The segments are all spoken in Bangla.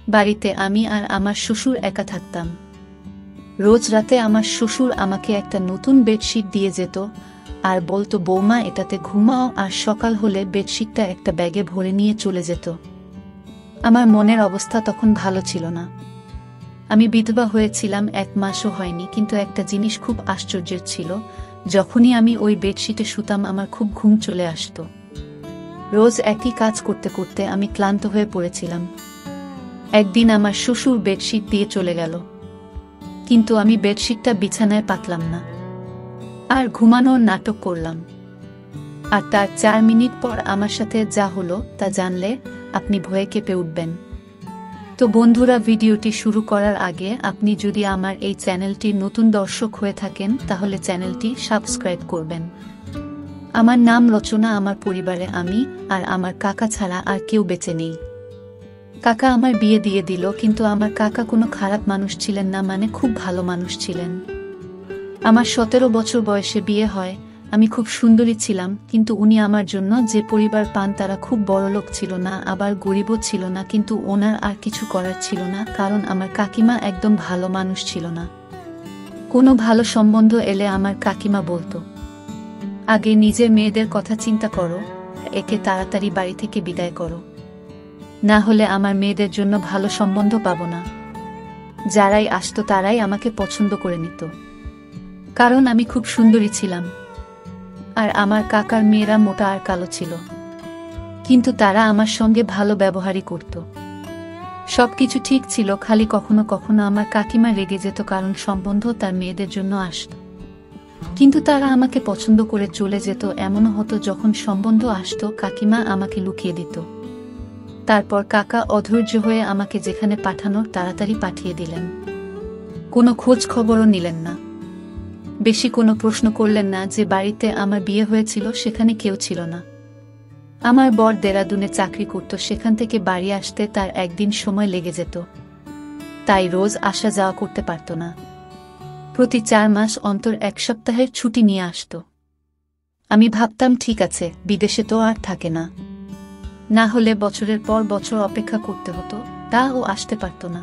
বাড়িতে আমি আর আমার শ্বশুর একা থাকতাম। রোজ রাতে আমার শ্বশুর আমাকে একটা নতুন বেডশিট দিয়ে যেত আর বলতো, বৌমা এটাতে ঘুমাও, আর সকাল হলে বেডশিটটা একটা ব্যাগে ভরে নিয়ে চলে যেত। আমার মনের অবস্থা তখন ভালো ছিল না। আমি বিধবা হয়েছিলাম 1 মাসও হয়নি, কিন্তু একটা জিনিস খুব আশ্চর্যের ছিল, যখনই আমি ওই বেডশিটে শুতাম আমার খুব ঘুম চলে আসত। রোজ একই কাজ করতে করতে আমি ক্লান্ত হয়ে পড়েছিলাম। একদিন আমার শ্বশুর বেডশিট দিয়ে চলে গেল, কিন্তু আমি বেডশিটটা বিছানায় পাতলাম না আর ঘুমানোর নাটক করলাম। আর তার 4 মিনিট পর আমার সাথে যা হলো তা জানলে আপনি ভয়ে কেঁপে উঠবেন। তো বন্ধুরা, ভিডিওটি শুরু করার আগে আপনি যদি আমার এই চ্যানেলটির নতুন দর্শক হয়ে থাকেন তাহলে চ্যানেলটি সাবস্ক্রাইব করবেন। আমার নাম রচনা। আমার পরিবারে আমি আর আমার কাকা ছাড়া আর কেউ বেঁচে নেই। কাকা আমার বিয়ে দিয়ে দিল, কিন্তু আমার কাকা কোনো খারাপ মানুষ ছিলেন না, মানে খুব ভালো মানুষ ছিলেন। আমার 17 বছর বয়সে বিয়ে হয়। আমি খুব সুন্দরী ছিলাম, কিন্তু উনি আমার জন্য যে পরিবার পান তারা খুব বড়লোক ছিল না, আবার গরিবও ছিল না, কিন্তু ওনার আর কিছু করার ছিল না, কারণ আমার কাকিমা একদম ভালো মানুষ ছিল না। কোনো ভালো সম্বন্ধ এলে আমার কাকিমা বলতো, আগে নিজের মেয়েদের কথা চিন্তা করো, একে তাড়াতাড়ি বাড়ি থেকে বিদায় করো, না হলে আমার মেয়েদের জন্য ভালো সম্বন্ধ পাবো না। যারাই আসতো তারাই আমাকে পছন্দ করে নিত, কারণ আমি খুব সুন্দরী ছিলাম। আর আমার কাকার মেয়েরা মোটা আর কালো ছিল, কিন্তু তারা আমার সঙ্গে ভালো ব্যবহারই করত। সবকিছু ঠিক ছিল, খালি কখনো কখনো আমার কাকিমা রেগে যেত, কারণ সম্বন্ধ তার মেয়েদের জন্য আসতো, কিন্তু তারা আমাকে পছন্দ করে চলে যেত। এমনও হতো যখন সম্বন্ধ আসতো কাকিমা আমাকে লুকিয়ে দিত। তারপর কাকা অধৈর্য হয়ে আমাকে যেখানে পাঠানোর তাড়াতাড়ি পাঠিয়ে দিলেন। কোনো খোঁজ খবরও নিলেন না, বেশি কোনো প্রশ্ন করলেন না। যে বাড়িতে আমার বিয়ে হয়েছিল সেখানে কেউ ছিল না। আমার বর দেরাদুনে চাকরি করত, সেখান থেকে বাড়ি আসতে তার একদিন সময় লেগে যেত, তাই রোজ আসা যাওয়া করতে পারত না। প্রতি 4 মাস অন্তর 1 সপ্তাহের ছুটি নিয়ে আসত। আমি ভাবতাম ঠিক আছে, বিদেশে তো আর থাকে না, না হলে বছরের পর বছর অপেক্ষা করতে হতো, তাও আসতে পারত না।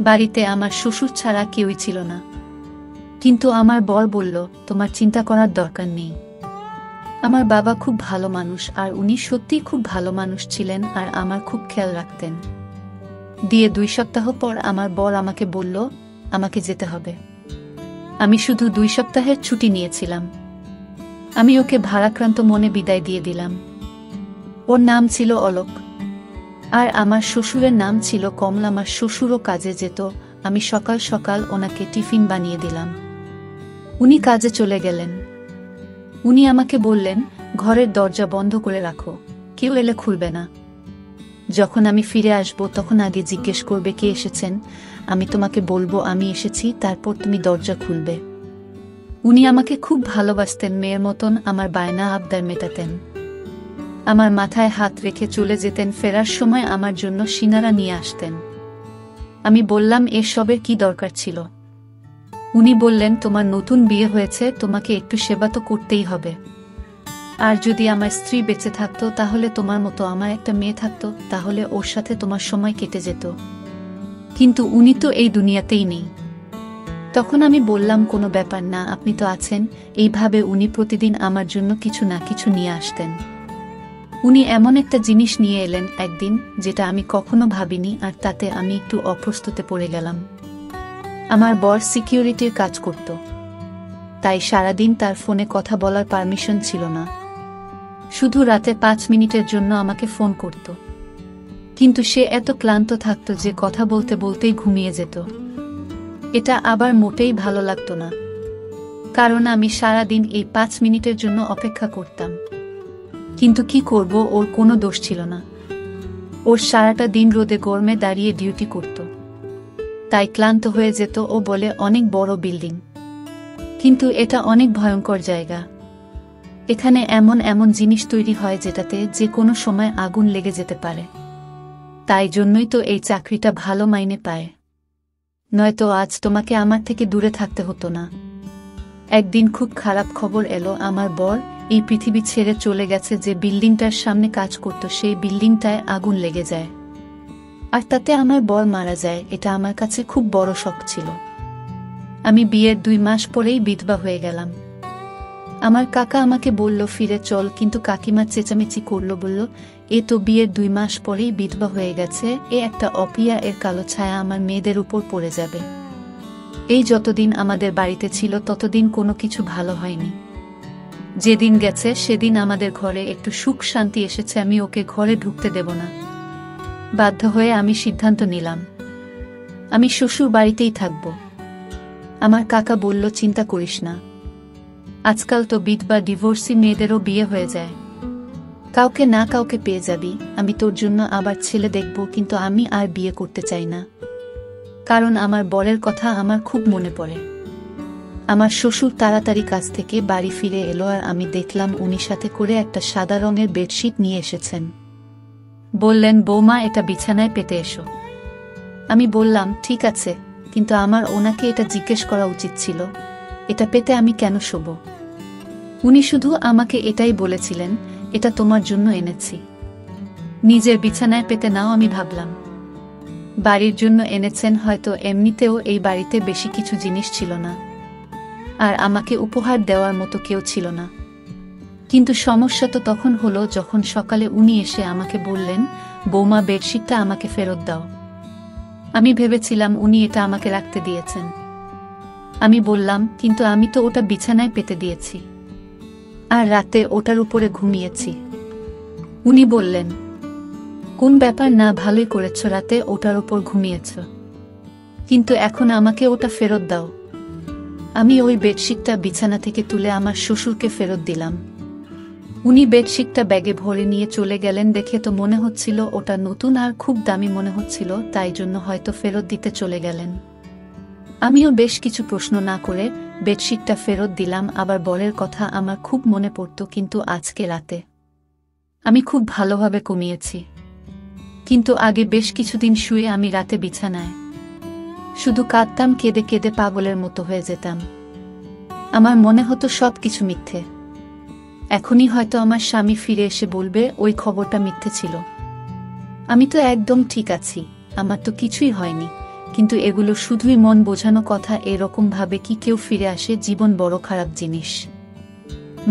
বাড়িতে আমার শ্বশুর ছাড়া কেউই ছিল না, কিন্তু আমার বর বলল, তোমার চিন্তা করার দরকার নেই। আমার বাবা খুব ভালো মানুষ, আর উনি সত্যিই খুব ভালো মানুষ ছিলেন, আর আমার খুব খেয়াল রাখতেন। দিয়ে 2 সপ্তাহ পর আমার বর আমাকে বলল আমাকে যেতে হবে। আমি শুধু 2 সপ্তাহের ছুটি নিয়েছিলাম। আমি ওকে ভারাক্রান্ত মনে বিদায় দিয়ে দিলাম। ওর নাম ছিল অলোক, আর আমার শ্বশুরের নাম ছিল কমল। আমার শ্বশুরও কাজে যেত, আমি সকাল সকাল ওনাকে টিফিন বানিয়ে দিলাম। উনি কাজে চলে গেলেন। উনি আমাকে বললেন, ঘরের দরজা বন্ধ করে রাখো, কেউ এলে খুলবে না। যখন আমি ফিরে আসব তখন আগে জিজ্ঞেস করবে কে এসেছেন, আমি তোমাকে বলবো আমি এসেছি, তারপর তুমি দরজা খুলবে। উনি আমাকে খুব ভালোবাসতেন, মেয়ের মতন আমার বায়না আবদার মেটাতেন। আমার মাথায় হাত রেখে চলে যেতেন। ফেরার সময় আমার জন্য সিনারা নিয়ে আসতেন। আমি বললাম, এসবের কি দরকার ছিল? উনি বললেন, তোমার নতুন বিয়ে হয়েছে, তোমাকে একটু সেবা তো করতেই হবে। আর যদি আমার স্ত্রী বেঁচে থাকতো তাহলে তোমার মতো আমার একটা মেয়ে থাকতো, তাহলে ওর সাথে তোমার সময় কেটে যেত। কিন্তু উনি তো এই দুনিয়াতেই নেই। তখন আমি বললাম, কোনো ব্যাপার না, আপনি তো আছেন। এইভাবে উনি প্রতিদিন আমার জন্য কিছু না কিছু নিয়ে আসতেন। উনি এমন একটা জিনিস নিয়ে এলেন একদিন যেটা আমি কখনো ভাবিনি, আর তাতে আমি একটু অপ্রস্তুতে পড়ে গেলাম। আমার বর সিকিউরিটির কাজ করত, তাই সারাদিন তার ফোনে কথা বলার পারমিশন ছিল না। শুধু রাতে 5 মিনিটের জন্য আমাকে ফোন করত, কিন্তু সে এত ক্লান্ত থাকত যে কথা বলতে বলতেই ঘুমিয়ে যেত। এটা আবার মোটেই ভালো লাগতো না, কারণ আমি সারাদিন এই 5 মিনিটের জন্য অপেক্ষা করতাম। কিন্তু কি করব, ওর কোনো দোষ ছিল না। ওর সারাটা দিন রোদে গরমে দাঁড়িয়ে ডিউটি করত, তাই ক্লান্ত হয়ে যেত। ও বলে অনেক বড় বিল্ডিং, কিন্তু এটা অনেক ভয়ঙ্কর জায়গা। এখানে এমন এমন জিনিস তৈরি হয় যেটাতে যে কোনো সময় আগুন লেগে যেতে পারে। তাই জন্যই তো এই চাকরিটা ভালো মাইনে পায়, নয়তো আজ তোমাকে আমার থেকে দূরে থাকতে হতো না। একদিন খুব খারাপ খবর এলো, আমার বর এই পৃথিবী ছেড়ে চলে গেছে। যে বিল্ডিংটার সামনে কাজ করত সেই বিল্ডিংটায় আগুন লেগে যায়। আর তাতে আমার বর মারা যায়, এটা আমার কাছে খুব বড় শক ছিল। আমি বিয়ের 2 মাস পরেই বিধবা হয়ে গেলাম। আমার কাকা আমাকে বলল ফিরে চল, কিন্তু কাকিমা চেঁচামেচি করল, বলল এ তো বিয়ের 2 মাস পরেই বিধবা হয়ে গেছে, এ একটা অপিয়া, এর কালো ছায়া আমার মেয়েদের উপর পড়ে যাবে। এই যতদিন আমাদের বাড়িতে ছিল ততদিন কোনো কিছু ভালো হয়নি। যেদিন গেছে সেদিন আমাদের ঘরে একটু সুখ শান্তি এসেছে, আমি ওকে ঘরে ঢুকতে দেব না। বাধ্য হয়ে আমি সিদ্ধান্ত নিলাম আমি শ্বশুর বাড়িতেই থাকব। আমার কাকা বলল চিন্তা করিস না, আজকাল তো বিধবা ডিভোর্সি মেয়েদেরও বিয়ে হয়ে যায়, কাউকে না কাউকে পেয়ে যাবি। আমি তোর জন্য আবার ছেলে দেখব, কিন্তু আমি আর বিয়ে করতে চাই না, কারণ আমার বরের কথা আমার খুব মনে পড়ে। আমার শ্বশুর তাড়াতাড়ি কাজ থেকে বাড়ি ফিরে এলো, আর আমি দেখলাম উনি সাথে করে একটা সাদা রঙের বেডশিট নিয়ে এসেছেন। বললেন বৌমা, এটা বিছানায় পেতে এসো। আমি বললাম ঠিক আছে, কিন্তু আমার ওনাকে এটা জিজ্ঞেস করা উচিত ছিল, এটা পেতে আমি কেন শোবো। উনি শুধু আমাকে এটাই বলেছিলেন, এটা তোমার জন্য এনেছি, নিজের বিছানায় পেতে নাও। আমি ভাবলাম বাড়ির জন্য এনেছেন, হয়তো এমনিতেও এই বাড়িতে বেশি কিছু জিনিস ছিল না, আর আমাকে উপহার দেওয়ার মতো কেউ ছিল না। কিন্তু সমস্যা তো তখন হলো যখন সকালে উনি এসে আমাকে বললেন, বৌমা বেডশিটটা আমাকে ফেরত দাও। আমি ভেবেছিলাম উনি এটা আমাকে রাখতে দিয়েছেন। আমি বললাম কিন্তু আমি তো ওটা বিছানায় পেতে দিয়েছি, আর রাতে ওটার উপরে ঘুমিয়েছি। উনি বললেন কোন ব্যাপার না, ভালোই করেছ, রাতে ওটার উপর ঘুমিয়েছ, কিন্তু এখন আমাকে ওটা ফেরত দাও। আমি ওই বেডশিটটা বিছানা থেকে তুলে আমার শ্বশুরকে ফেরত দিলাম। উনি বেডশিটটা ব্যাগে ভরে নিয়ে চলে গেলেন। দেখে তো মনে হচ্ছিল ওটা নতুন আর খুব দামি মনে হচ্ছিল, তাই জন্য হয়তো ফেরত দিতে চলে গেলেন। আমিও বেশ কিছু প্রশ্ন না করে বেডশিটটা ফেরত দিলাম। আবার বরের কথা আমার খুব মনে পড়ত, কিন্তু আজকে রাতে আমি খুব ভালোভাবে ঘুমিয়েছি, কিন্তু আগে বেশ কিছুদিন শুয়ে আমি রাতে বিছানায় শুধু কাঁদতাম, কেঁদে কেঁদে পাগলের মতো হয়ে যেতাম। আমার মনে হতো সব কিছু মিথ্যে। এখনই হয়তো আমার স্বামী ফিরে এসে বলবে ওই খবরটা মিথ্যে ছিল, আমি তো একদম ঠিক আছি, আমার তো কিছুই হয়নি। কিন্তু এগুলো শুধুই মন বোঝানো কথা। এরকম ভাবে কি কেউ ফিরে আসে? জীবন বড় খারাপ জিনিস,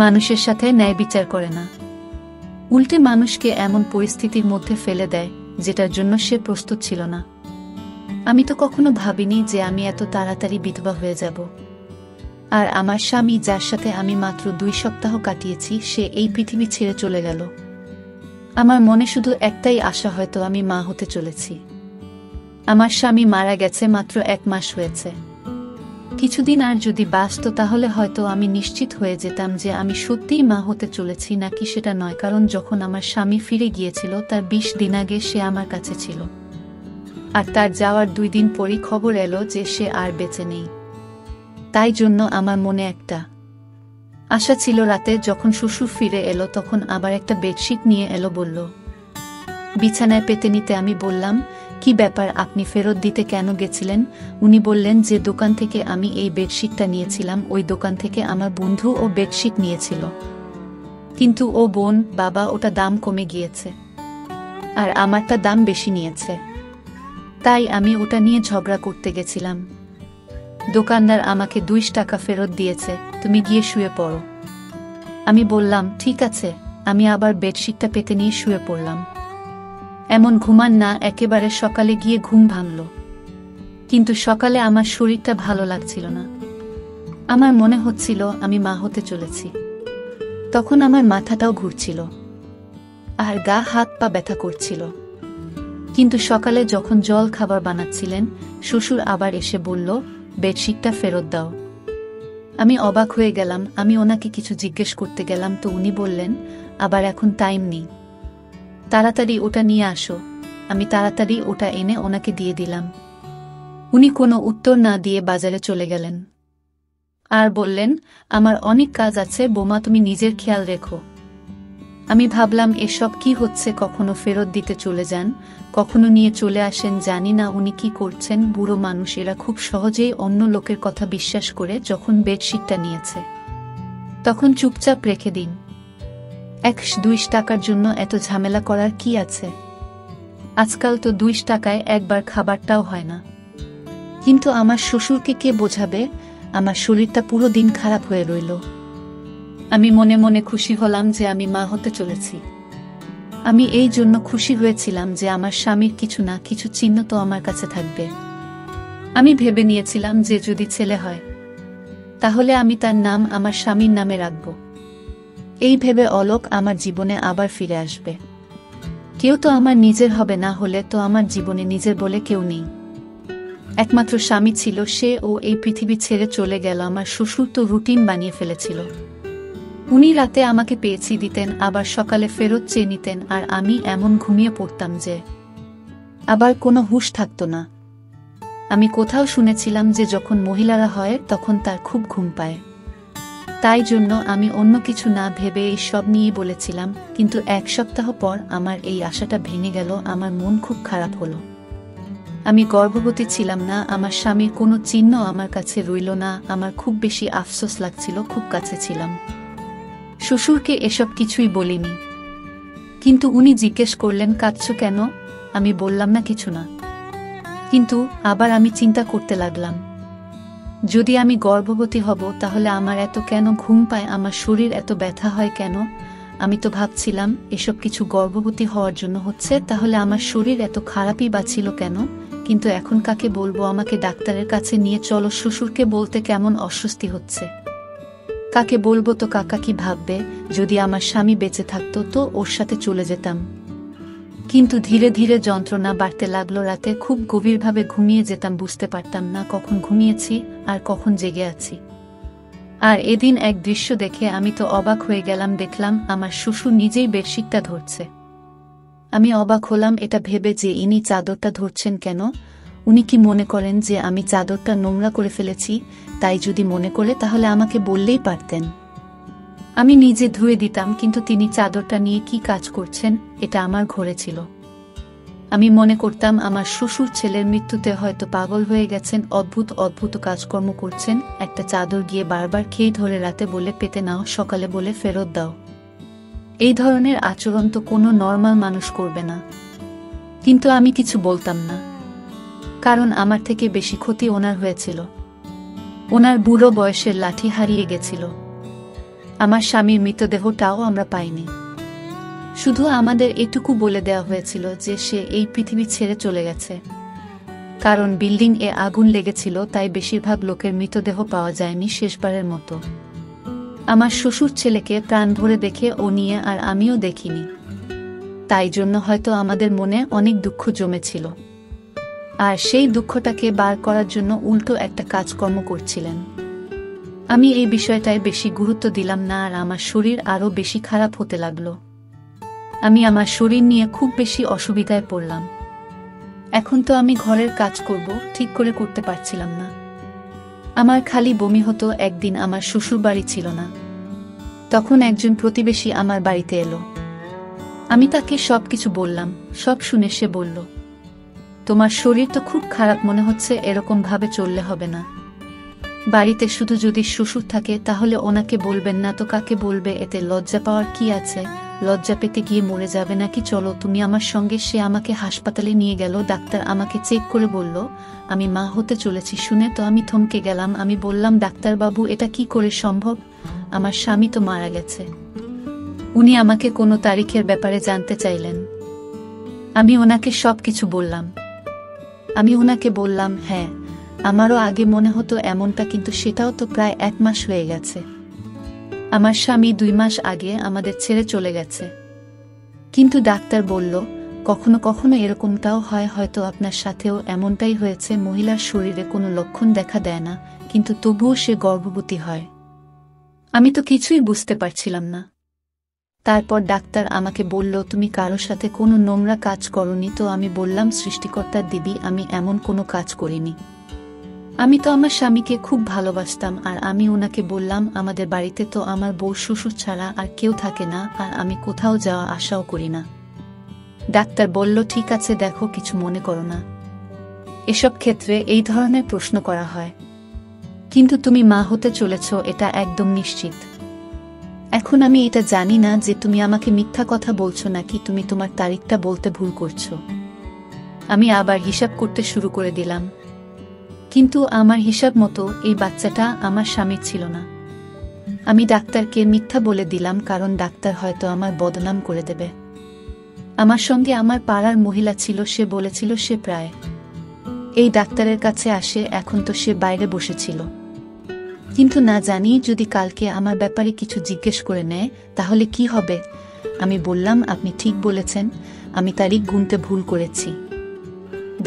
মানুষের সাথে ন্যায় বিচার করে না, উল্টে মানুষকে এমন পরিস্থিতির মধ্যে ফেলে দেয় যেটার জন্য সে প্রস্তুত ছিল না। আমি তো কখনো ভাবিনি যে আমি এত তাড়াতাড়ি বিধবা হয়ে যাব। আর আমার স্বামী, যার সাথে আমি মাত্র 2 সপ্তাহ কাটিয়েছি, সে এই পৃথিবী ছেড়ে চলে গেল। আমার মনে শুধু একটাই আশা, হয়তো আমি মা হতে চলেছি। আমার স্বামী মারা গেছে মাত্র 1 মাস হয়েছে। কিছুদিন আর যদি বাঁচত তাহলে হয়তো আমি নিশ্চিত হয়ে যেতাম যে আমি সত্যিই মা হতে চলেছি নাকি সেটা নয়, কারণ যখন আমার স্বামী ফিরে গিয়েছিল তার 20 দিন আগে সে আমার কাছে ছিল, আর তার যাওয়ার 2 দিন পরই খবর এলো যে সে আর বেঁচে নেই। তাই জন্য আমার মনে একটা আশা ছিল। রাতে যখন শ্বশুর ফিরে এলো তখন আবার একটা বেডশিট নিয়ে এলো, বলল বিছানায় পেতে নিতে। আমি বললাম কি ব্যাপার, আপনি ফেরত দিতে কেন গেছিলেন? উনি বললেন যে দোকান থেকে আমি এই বেডশিটটা নিয়েছিলাম, ওই দোকান থেকে আমার বন্ধু ও বেডশিট নিয়েছিল, কিন্তু ও বোন বাবা ওটা দাম কমে গিয়েছে, আর আমারটা দাম বেশি নিয়েছে, তাই আমি ওটা নিয়ে ঝগড়া করতে গেছিলাম। দোকানদার আমাকে 2 টাকা ফেরত দিয়েছে, তুমি গিয়ে শুয়ে পড়ো। আমি বললাম ঠিক আছে। আমি আবার বেডশিটটা পেতে নিয়ে শুয়ে পড়লাম। এমন ঘুমান না, একেবারে সকালে গিয়ে ঘুম ভাঙল, কিন্তু সকালে আমার শরীরটা ভালো লাগছিল না। আমার মনে হচ্ছিল আমি মা হতে চলেছি। তখন আমার মাথাটাও ঘুরছিল, আর গা হাত পা ব্যথা করছিল। কিন্তু সকালে যখন জল খাবার বানাচ্ছিলেন, শ্বশুর আবার এসে বলল বেডশিটটা ফেরত দাও। আমি অবাক হয়ে গেলাম। আমি ওনাকে কিছু জিজ্ঞেস করতে গেলাম তো উনি বললেন আবার এখন টাইম নেই, তাড়াতাড়ি ওটা নিয়ে আসো। আমি তাড়াতাড়ি ওটা এনে ওনাকে দিয়ে দিলাম। উনি কোনো উত্তর না দিয়ে বাজারে চলে গেলেন আর বললেন আমার অনেক কাজ আছে বোমা, তুমি নিজের খেয়াল রেখো। আমি ভাবলাম এসব কি হচ্ছে, কখনো ফেরত দিতে চলে যান, কখনো নিয়ে চলে আসেন, জানি না উনি কি করছেন। বুড়ো মানুষ, এরা খুব সহজেই অন্য লোকের কথা বিশ্বাস করে। যখন বেডশিটটা নিয়েছে তখন চুপচাপ রেখে দিন। 1-2 টাকার জন্য এত ঝামেলা করার কি আছে? আজকাল তো 2 টাকায় একবার খাবারটাও হয় না। কিন্তু আমার শ্বশুরকে কে বোঝাবে? আমার শরীরটা পুরো দিন খারাপ হয়ে রইল। আমি মনে মনে খুশি হলাম যে আমি মা হতে চলেছি। আমি এই জন্য খুশি হয়েছিলাম যে আমার স্বামীর কিছু না কিছু চিহ্ন তো আমার কাছে থাকবে। আমি ভেবে নিয়েছিলাম যে যদি ছেলে হয় তাহলে আমি তার নাম আমার স্বামীর নামে রাখব। এই ভেবে অলোক আমার জীবনে আবার ফিরে আসবে। কেউ তো আমার নিজের হবে, না হলে তো আমার জীবনে নিজের বলে কেউ নেই। একমাত্র স্বামী ছিল সে, ও এই পৃথিবী ছেড়ে চলে গেল। আমার শ্বশুর তো রুটিন বানিয়ে ফেলেছিল। উনি রাতে আমাকে পেয়েছি দিতেন, আবার সকালে ফেরত চেয়ে নিতেন, আর আমি এমন ঘুমিয়ে পড়তাম যে আবার কোনো হুঁশ থাকত না। আমি কোথাও শুনেছিলাম যে যখন মহিলারা হয় তখন তার খুব ঘুম পায়। তাই জন্য আমি অন্য কিছু না ভেবে এই সব নিয়েই বলেছিলাম। কিন্তু 1 সপ্তাহ পর আমার এই আশাটা ভেঙে গেল। আমার মন খুব খারাপ হলো। আমি গর্ভবতী ছিলাম না, আমার স্বামীর কোনো চিহ্ন আমার কাছে রইল না। আমার খুব বেশি আফসোস লাগছিল, খুব কাছে ছিলাম। শ্বশুরকে এসব কিছুই বলিনি, কিন্তু উনি জিজ্ঞেস করলেন কাঁদছো কেন? আমি বললাম না কিছু না। কিন্তু আবার আমি চিন্তা করতে লাগলাম, যদি আমি গর্ভবতী হব তাহলে আমার এত কেন ঘুম পায়, আমার শরীর এত ব্যথা হয় কেন? আমি তো ভাবছিলাম এসব কিছু গর্ভবতী হওয়ার জন্য হচ্ছে, তাহলে আমার শরীর এত খারাপই বা ছিল কেন? কিন্তু এখন কাকে বলবো? আমাকে ডাক্তারের কাছে নিয়ে চলো। শ্বশুরকে বলতে কেমন অস্বস্তি হচ্ছে। কাকে বলবো? তো কাকা কি ভাববে? যদি আমার স্বামী বেঁচে থাকতো তো ওর সাথে চলে যেতাম। কিন্তু ধীরে ধীরে যন্ত্রণা বাড়তে লাগলো। রাতে খুব গভীরভাবে ঘুমিয়ে যেতাম, বুঝতে পারতাম না কখন ঘুমিয়েছি আর কখন জেগে আছি। আর এদিন এক দৃশ্য দেখে আমি তো অবাক হয়ে গেলাম। দেখলাম আমার শ্বশুর নিজেই বেডশিটটা ধরছে। আমি অবাক হলাম এটা ভেবে যে ইনি চাদরটা ধরছেন কেন? উনি কি মনে করেন যে আমি চাদরটা নোংরা করে ফেলেছি? তাই যদি মনে করে তাহলে আমাকে বললেই পারতেন, আমি নিজে ধুয়ে দিতাম। কিন্তু তিনি চাদরটা নিয়ে কি কাজ করছেন? এটা আমার ঘরে ছিল। আমি মনে করতাম আমার শ্বশুর ছেলের মৃত্যুতে হয়তো পাগল হয়ে গেছেন, অদ্ভুত অদ্ভুত কাজকর্ম করছেন। একটা চাদর গিয়ে বারবার খেয়ে ধরে রাতে বলে পেতে নাও, সকালে বলে ফেরত দাও। এই ধরনের আচরণ তো কোনো নর্মাল মানুষ করবে না। কিন্তু আমি কিছু বলতাম না, কারণ আমার থেকে বেশি ক্ষতি ওনার হয়েছিল। ওনার বুড়ো বয়সের লাঠি হারিয়ে গেছিল। আমার স্বামীর মৃতদেহটাও আমরা পাইনি। শুধু আমাদের এটুকু বলে দেওয়া হয়েছিল যে সে এই পৃথিবী ছেড়ে চলে গেছে। কারণ বিল্ডিং এ আগুন লেগেছিল, তাই বেশিরভাগ লোকের মৃতদেহ পাওয়া যায়নি শেষবারের মতো। আমার শ্বশুর ছেলেকে প্রাণ ভরে দেখে ও নিয়ে আর আমিও দেখিনি। তাই জন্য হয়তো আমাদের মনে অনেক দুঃখ জমেছিল, আর সেই দুঃখটাকে বার করার জন্য উল্টো একটা কাজকর্ম করছিলেন। আমি এই বিষয়টায় বেশি গুরুত্ব দিলাম না, আর আমার শরীর আরও বেশি খারাপ হতে লাগলো। আমি আমার শরীর নিয়ে খুব বেশি অসুবিধায় পড়লাম। এখন তো আমি ঘরের কাজ করব ঠিক করে করতে পারছিলাম না। আমার খালি বমি হতো। একদিন আমার শ্বশুর বাড়ি ছিল না, তখন একজন প্রতিবেশী আমার বাড়িতে এলো। আমি তাকে সবকিছু বললাম। সব শুনে সে বলল, তোমার শরীর তো খুব খারাপ মনে হচ্ছে, এরকম ভাবে চললে হবে না। বাড়িতে শুধু যদি শ্বশুর থাকে তাহলে ওনাকে বলবেন না তো কাকে বলবে? এতে লজ্জা পাওয়ার কি আছে? লজ্জা পেতে গিয়ে মরে যাবে নাকি? চলো তুমি আমার সঙ্গে। সে আমাকে হাসপাতালে নিয়ে গেল। ডাক্তার আমাকে চেক করে বলল আমি মা হতে চলেছি। শুনে তো আমি থমকে গেলাম। আমি বললাম, ডাক্তারবাবু এটা কি করে সম্ভব? আমার স্বামী তো মারা গেছে। উনি আমাকে কোনো তারিখের ব্যাপারে জানতে চাইলেন। আমি ওনাকে সবকিছু বললাম। আমি ওনাকে বললাম, হ্যাঁ আমারও আগে মনে হতো এমনটা, কিন্তু সেটাও তো প্রায় 1 মাস হয়ে গেছে। আমার স্বামী 2 মাস আগে আমাদের ছেড়ে চলে গেছে। কিন্তু ডাক্তার বলল কখনো কখনো এরকমটাও হয়, হয়তো আপনার সাথেও এমনটাই হয়েছে। মহিলার শরীরে কোনো লক্ষণ দেখা দেয় না, কিন্তু তবুও সে গর্ভবতী হয়। আমি তো কিছুই বুঝতে পারছিলাম না। তারপর ডাক্তার আমাকে বলল, তুমি কারোর সাথে কোনো নোংরা কাজ করনি তো? আমি বললাম, সৃষ্টিকর্তার দিবি আমি এমন কোনো কাজ করিনি। আমি তো আমার স্বামীকে খুব ভালোবাসতাম। আর আমি ওনাকে বললাম, আমাদের বাড়িতে তো আমার বউ শ্বশুর ছাড়া আর কেউ থাকে না, আর আমি কোথাও যাওয়া আশাও করি না। ডাক্তার বলল, ঠিক আছে দেখো, কিছু মনে করো না। এসব ক্ষেত্রে এই ধরনের প্রশ্ন করা হয়। কিন্তু তুমি মা হতে চলেছ এটা একদম নিশ্চিত। এখন আমি এটা জানি না যে তুমি আমাকে মিথ্যা কথা বলছো নাকি তুমি তোমার তারিখটা বলতে ভুল করছো। আমি আবার হিসাব করতে শুরু করে দিলাম, কিন্তু আমার হিসাব মতো এই বাচ্চাটা আমার স্বামীর ছিল না। আমি ডাক্তারকে মিথ্যা বলে দিলাম, কারণ ডাক্তার হয়তো আমার বদনাম করে দেবে। আমার সঙ্গে আমার পাড়ার মহিলা ছিল, সে বলেছিল সে প্রায় এই ডাক্তারের কাছে আসে, এখন তো সে বাইরে বসেছিল। কিন্তু না জানি যদি কালকে আমার ব্যাপারে কিছু জিজ্ঞেস করে নেয় তাহলে কি হবে। আমি বললাম, আপনি ঠিক বলেছেন, আমি তারিখ গুনতে ভুল করেছি।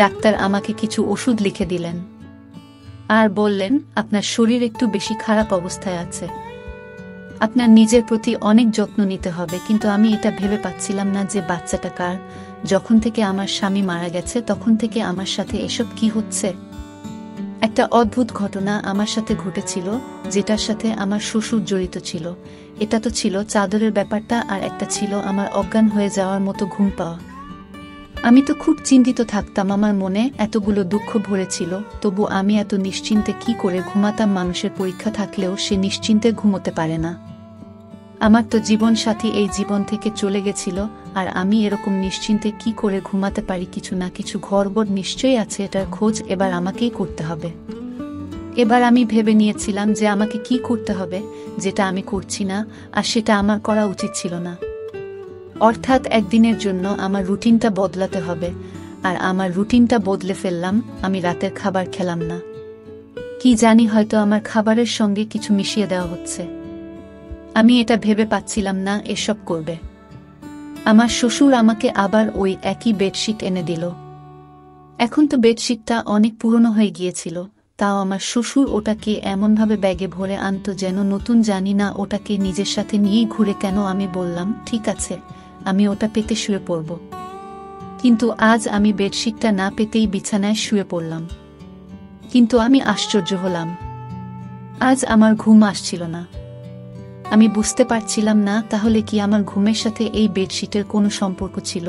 ডাক্তার আমাকে কিছু ওষুধ লিখে দিলেন আর বললেন, আপনার শরীর একটু বেশি খারাপ অবস্থায় আছে, আপনার নিজের প্রতি অনেক যত্ন নিতে হবে। কিন্তু আমি এটা ভেবে পাচ্ছিলাম না যে বাচ্চাটা কার। যখন থেকে আমার স্বামী মারা গেছে তখন থেকে আমার সাথে এসব কি হচ্ছে। একটা অদ্ভুত ঘটনা আমার সাথে ঘটেছিল, যেটার সাথে আমার শ্বশুর জড়িত ছিল। এটা তো ছিল চাদরের ব্যাপারটা, আর একটা ছিল আমার অজ্ঞান হয়ে যাওয়ার মতো ঘুম পাওয়া। আমি তো খুব চিন্তিত থাকতাম, আমার মনে এতগুলো দুঃখ ভরেছিল, তবু আমি এত নিশ্চিন্তে কি করে ঘুমাতাম। মানুষের পরীক্ষা থাকলেও সে নিশ্চিন্তে ঘুমোতে পারে না। আমার তো জীবন সাথী এই জীবন থেকে চলে গেছিল, আর আমি এরকম নিশ্চিন্তে কি করে ঘুমাতে পারি। কিছু না কিছু গড়বড় নিশ্চয়ই আছে, এটার খোঁজ এবার আমাকেই করতে হবে। এবার আমি ভেবে নিয়েছিলাম যে আমাকে কি করতে হবে, যেটা আমি করছি না, আর সেটা আমার করা উচিত ছিল না। অর্থাৎ একদিনের জন্য আমার রুটিনটা বদলাতে হবে। আর আমার রুটিনটা বদলে ফেললাম, আমি রাতের খাবার খেলাম না। কি জানি, হয়তো আমার খাবারের সঙ্গে কিছু মিশিয়ে দেওয়া হচ্ছে। আমি এটা ভেবে পাচ্ছিলাম না এসব করবে। আমার শ্বশুর আমাকে আবার ওই একই বেডশিট এনে দিল। এখন তো বেডশিটটা অনেক পুরনো হয়ে গিয়েছিল, তাও আমার শ্বশুর ওটাকে এমনভাবে ব্যাগে ভরে আনতো যেন নতুন। জানি না ওটাকে নিজের সাথে নিয়েই ঘুরে কেন। আমি বললাম, ঠিক আছে, আমি ওটা পেতে শুয়ে পড়ব। কিন্তু আজ আমি বেডশিটটা না পেতেই বিছানায় শুয়ে পড়লাম। কিন্তু আমি আশ্চর্য হলাম, আজ আমার ঘুম আসছিল না। আমি বুঝতে পারছিলাম না তাহলে কি আমার ঘুমের সাথে এই বেডশিটের কোনো সম্পর্ক ছিল।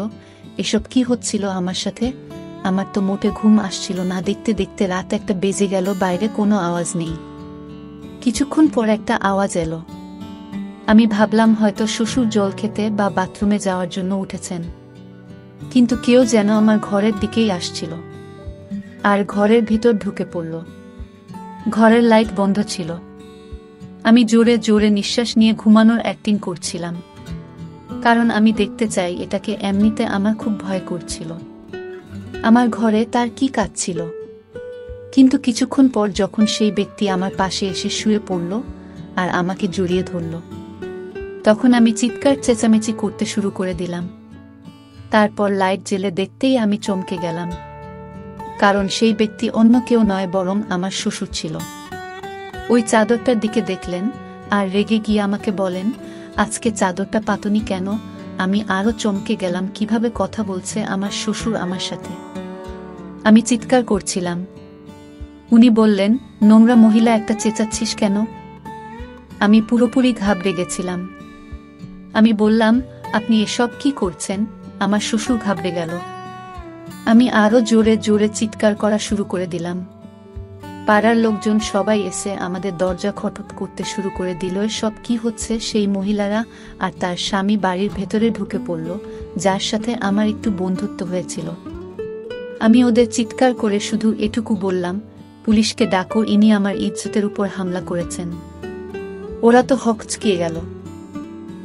এসব কি হচ্ছিল আমার সাথে? আমার তো মোটে ঘুম আসছিল না। দেখতে দেখতে রাত 1টা বেজে গেল, বাইরে কোনো আওয়াজ নেই। কিছুক্ষণ পর একটা আওয়াজ এলো। আমি ভাবলাম হয়তো শ্বশুর জল খেতে বা বাথরুমে যাওয়ার জন্য উঠেছেন, কিন্তু কেউ যেন আমার ঘরের দিকেই আসছিল আর ঘরের ভিতর ঢুকে পড়ল। ঘরের লাইট বন্ধ ছিল। আমি জোরে জোরে নিঃশ্বাস নিয়ে ঘুমানোর অ্যাক্টিং করছিলাম, কারণ আমি দেখতে চাই এটাকে। এমনিতে আমার খুব ভয় করছিল, আমার ঘরে তার কি কাজ ছিল। কিন্তু কিছুক্ষণ পর যখন সেই ব্যক্তি আমার পাশে এসে শুয়ে পড়ল আর আমাকে জড়িয়ে ধরল, তখন আমি চিৎকার চেঁচামেচি করতে শুরু করে দিলাম। তারপর লাইট জ্বেলে দেখতেই আমি চমকে গেলাম, কারণ সেই ব্যক্তি অন্য কেউ নয়, বরং আমার শ্বশুর ছিল। ওই চাদরটার দিকে দেখলেন আর রেগে গিয়ে আমাকে বলেন, আজকে চাদরটা পাতনি কেন? আমি আরো চমকে গেলাম, কিভাবে কথা বলছে আমার শ্বশুর আমার সাথে। আমি চিৎকার করছিলাম। উনি বললেন, নোংরা মহিলা একটা, চেঁচাচ্ছিস কেন? আমি পুরোপুরি ঘাবড়ে গেছিলাম। আমি বললাম, আপনি এসব কি করছেন? আমার শ্বশুর ঘাবড়ে গেল। আমি আরো জোরে জোরে চিৎকার করা শুরু করে দিলাম। পাড়ার লোকজন সবাই এসে আমাদের দরজা খটখট করতে শুরু করে দিল। সব কি হচ্ছে? সেই মহিলারা আর তার স্বামী বাড়ির ভেতরে ঢুকে পড়ল, যার সাথে আমার একটু বন্ধুত্ব হয়েছিল। আমি ওদের চিৎকার করে শুধু এটুকু বললাম, পুলিশকে ডাকো, ইনি আমার ইজ্জতের উপর হামলা করেছেন। ওরা তো হকচকিয়ে গেল।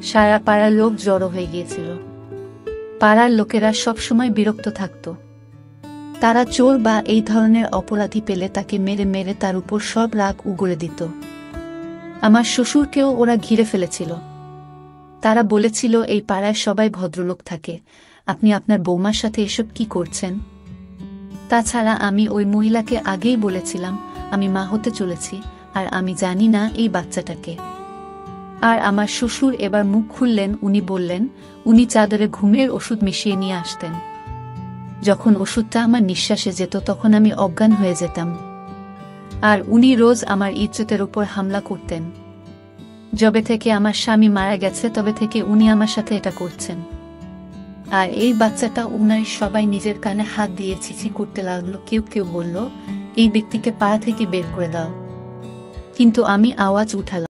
সারা পাড়ার লোক জড়ো হয়ে গিয়েছিল। পাড়ার লোকেরা সবসময় বিরক্ত থাকত। তারা চোর বা এই ধরনের অপরাধী পেলে তাকে মেরে মেরে তার উপর সব রাগ উগরে দিত। আমার শ্বশুরকেও ওরা ঘিরে ফেলেছিল। তারা বলেছিল, এই পাড়ায় সবাই ভদ্রলোক থাকে, আপনি আপনার বৌমার সাথে এসব কি করছেন? তাছাড়া আমি ওই মহিলাকে আগেই বলেছিলাম আমি মা হতে চলেছি, আর আমি জানি না এই বাচ্চাটাকে। আর আমার শ্বশুর এবার মুখ খুললেন। উনি বললেন, উনি চাদরে ঘুমের ওষুধ মিশিয়ে নিয়ে আসতেন। যখন ওষুধটা আমার নিঃশ্বাসে যেত তখন আমি অজ্ঞান হয়ে যেতাম। আর উনি রোজ আমার ইজ্জতের উপর হামলা করতেন। যবে থেকে আমার স্বামী মারা গেছে তবে থেকে উনি আমার সাথে এটা করছেন। আর এই বাচ্চাটা, উনার সবাই নিজের কানে হাত দিয়ে ছিছি করতে লাগলো। কেউ কেউ বলল, এই ব্যক্তিকে পাড়া থেকে বের করে দাও। কিন্তু আমি আওয়াজ উঠালাম।